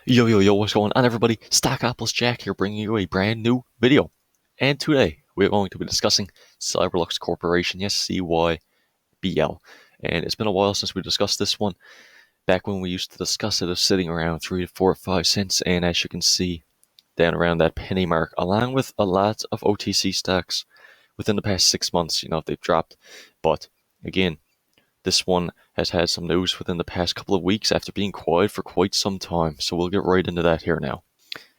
Yo, what's going on, everybody? Stock Apples Jack here, bringing you a brand new video. And today, we're going to be discussing CyBL Corporation, yes, CYBL. And it's been a while since we discussed this one. Back when we used to discuss it, it was sitting around 3 to 4 or 5 cents, and as you can see, down around that penny mark, along with a lot of OTC stocks within the past 6 months, they've dropped. But again, this one has had some news within the past couple of weeks after being quiet for quite some time, so we'll get right into that here now.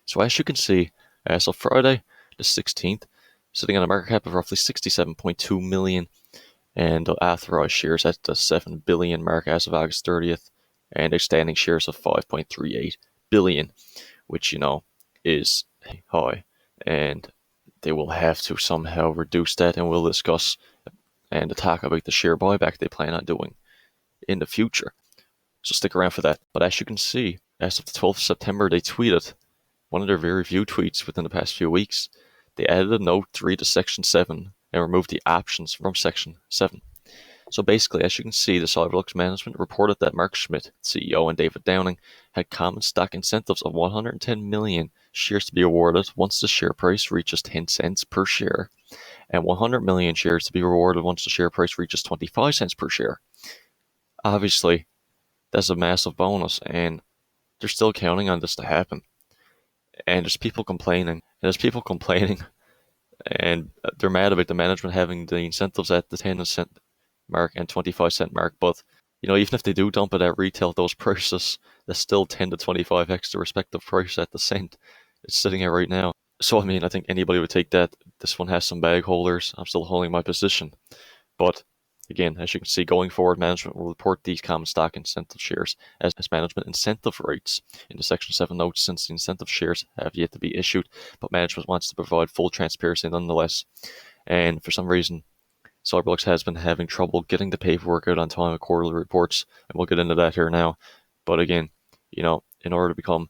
So as you can see, as of Friday the 16th, sitting on a market cap of roughly 67.2 million, and authorized shares at the 7 billion mark as of August 30th, and outstanding shares of 5.38 billion, which is high, and they will have to somehow reduce that, and we'll discuss and talk about the share buyback they plan on doing in the future. So stick around for that. But as you can see, as of the 12th of September, they tweeted one of their very few tweets within the past few weeks. They added a note 3 to Section 7 and removed the options from Section 7. So basically, as you can see, the CyBL management reported that Mark Schmidt, CEO, and David Downing had common stock incentives of 110 million shares to be awarded once the share price reaches 10 cents per share, and 100 million shares to be rewarded once the share price reaches 25 cents per share. Obviously, that's a massive bonus, and they're still counting on this to happen. And there's people complaining, and they're mad about the management having the incentives at the 10-cent mark and 25-cent mark. But even if they do dump it at retail at those prices, that's still 10 to 25x the respective price at the cent it's sitting at right now. So I think anybody would take that. This one has some bag holders. I'm still holding my position, but again, as you can see, going forward, management will report these common stock incentive shares as management incentive rights in the Section 7 notes, since the incentive shares have yet to be issued, but management wants to provide full transparency nonetheless. And for some reason, CyBL has been having trouble getting the paperwork out on time with quarterly reports, and we'll get into that here now. But again, in order to become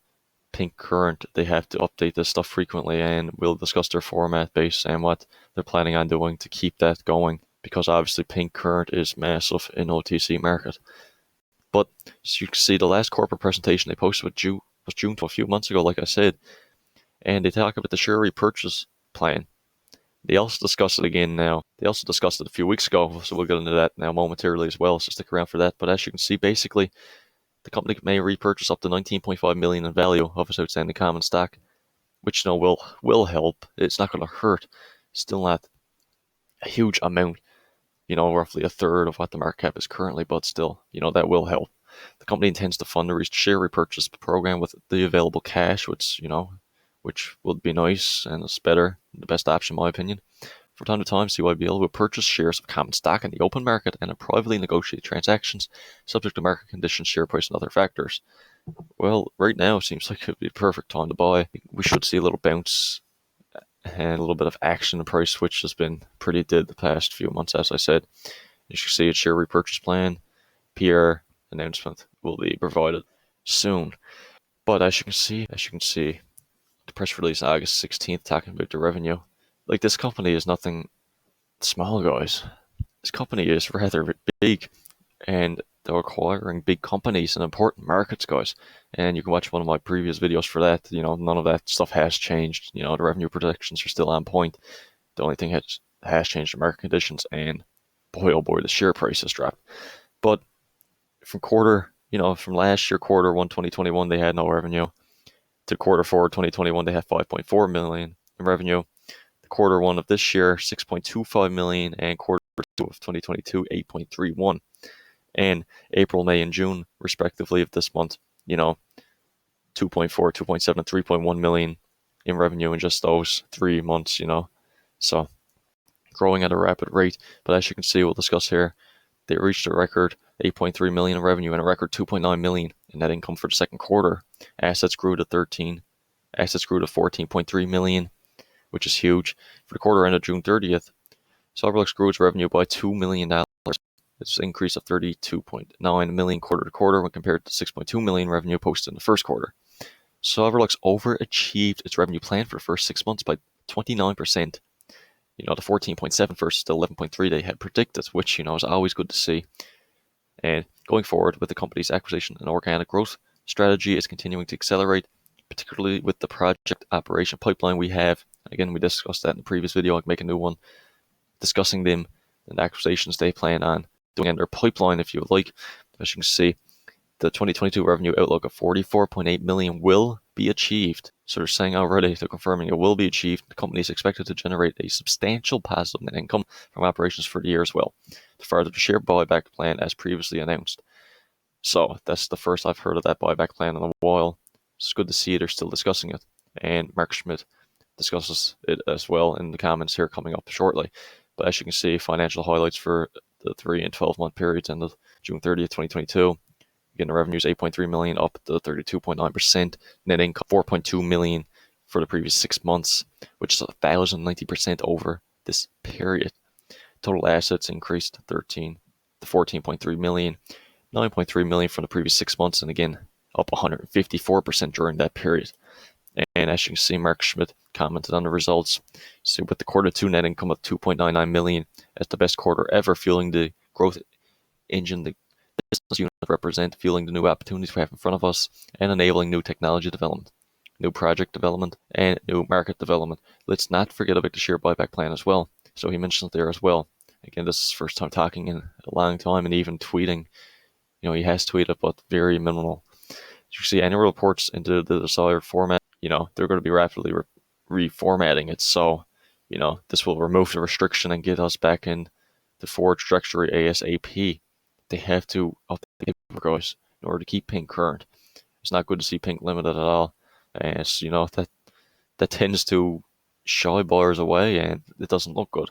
Pink Current, they have to update this stuff frequently, and we'll discuss their format base and what they're planning on doing to keep that going, because obviously Pink Current is massive in OTC market. But as you can see, the last corporate presentation they posted was June to a few months ago, like I said, and they talk about the share repurchase plan. They also discussed it again now. They also discussed it a few weeks ago, so we'll get into that now momentarily as well, so stick around for that. But as you can see, basically, the company may repurchase up to 19.5 million in value of its outstanding common stock, which will help. It's not going to hurt. Still not a huge amount, roughly a third of what the market cap is currently, but still, that will help. The company intends to fund the share repurchase program with the available cash, which would be nice, and it's better, the best option in my opinion. From time to time, CYBL will purchase shares of common stock in the open market and in privately negotiated transactions, subject to market conditions, share price, and other factors. Well, right now seems like it would be the perfect time to buy. We should see a little bounce and a little bit of action in price, which has been pretty dead the past few months, as I said. You should see a share repurchase plan. PR announcement will be provided soon. But as you can see, the press release August 16th talking about the revenue. Like, this company is nothing small, guys. This company is rather big, and they're acquiring big companies in important markets, guys. And you can watch one of my previous videos for that. None of that stuff has changed. The revenue projections are still on point. The only thing has changed the market conditions, and boy, oh boy, the share price has dropped. But from last year, quarter 1, 2021, they had no revenue. To quarter 4, 2021, they had 5.4 million in revenue. Quarter 1 of this year, 6.25 million, and quarter 2 of 2022, 8.31. And April, May, and June, respectively, of this month, 2.4, 2.7, and 3.1 million in revenue in just those 3 months, So growing at a rapid rate. But as you can see, we'll discuss here, they reached a record 8.3 million in revenue and a record 2.9 million in net income for the second quarter. Assets grew to 14.3 million, which is huge. For the quarter ended June 30th, CyBL grew its revenue by $2 million. It's an increase of 32.9 million quarter to quarter when compared to 6.2 million revenue posted in the first quarter. CyBL overachieved its revenue plan for the first 6 months by 29%. The 14.7 versus the 11.3 they had predicted, which, is always good to see. And going forward with the company's acquisition and organic growth, strategy is continuing to accelerate, particularly with the project operation pipeline we have. Again, we discussed that in the previous video. I can make a new one discussing them and the acquisitions they plan on doing in their pipeline, if you would like. As you can see, the 2022 revenue outlook of 44.8 million will be achieved. So they're saying already, they're confirming it will be achieved. The company is expected to generate a substantial positive net income from operations for the year as well, to further the share buyback plan as previously announced. So that's the first I've heard of that buyback plan in a while. It's good to see they're still discussing it. And Mark Schmidt discusses it as well in the comments here coming up shortly. But as you can see, financial highlights for the 3 and 12-month periods ended June 30th, 2022. Again, the revenue is 8.3 million, up to 32.9%. Net income 4.2 million for the previous 6 months, which is 1,090% over this period. Total assets increased to 14.3 million, 9.3 million from the previous 6 months, and again up 154% during that period. And as you can see, Mark Schmidt commented on the results. So with the Q2 net income of 2.99 million, as the best quarter ever, fueling the growth engine the business unit represent, fueling the new opportunities we have in front of us, and enabling new technology development, new project development, and new market development. Let's not forget about the share buyback plan as well. So he mentions there as well. Again, this is his first time talking in a long time, and even tweeting. He has tweeted, but very minimal. As you see, annual reports into the desired format. They're going to be rapidly reformatting it. So, this will remove the restriction and get us back in the forward trajectory ASAP. They have to update the paper, guys, in order to keep Pink current. It's not good to see Pink limited at all. And that tends to shy buyers away, and it doesn't look good.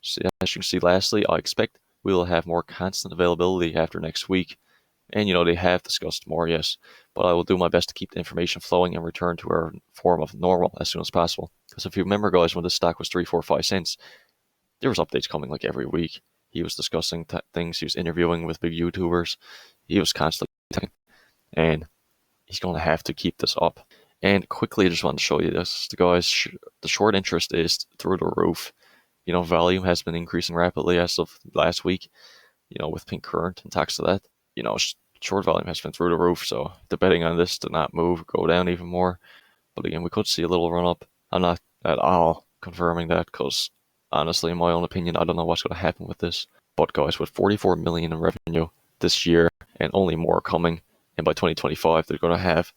So, as you can see, lastly, I expect we will have more constant availability after next week. And, they have discussed more, yes. But I will do my best to keep the information flowing and return to our form of normal as soon as possible. Because if you remember, guys, when the stock was 3, 4, 5 cents, there was updates coming like every week. He was discussing things. He was interviewing with big YouTubers. He was constantly talking. And he's going to have to keep this up. And quickly, I just want to show you this. Guys, the short interest is through the roof. Volume has been increasing rapidly as of last week, with Pink current and talks to that. Short volume has been through the roof, so the betting on this to not move, go down even more. But again, we could see a little run up. I'm not at all confirming that because, honestly, in my own opinion, I don't know what's going to happen with this. But guys, with 44 million in revenue this year and only more coming, and by 2025 they're going to have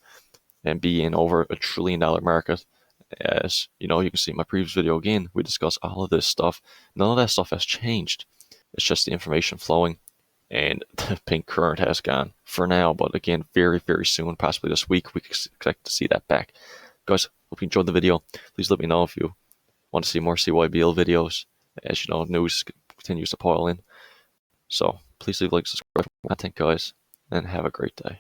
and be in over $1 trillion market. As you can see in my previous video again, we discuss all of this stuff. None of that stuff has changed. It's just the information flowing. And the Pink current has gone for now, but again, very, very soon, possibly this week, we expect to see that back. Guys, hope you enjoyed the video. Please let me know if you want to see more CYBL videos. As you know, news continues to pile in. So please leave a like, subscribe for more content, guys, and have a great day.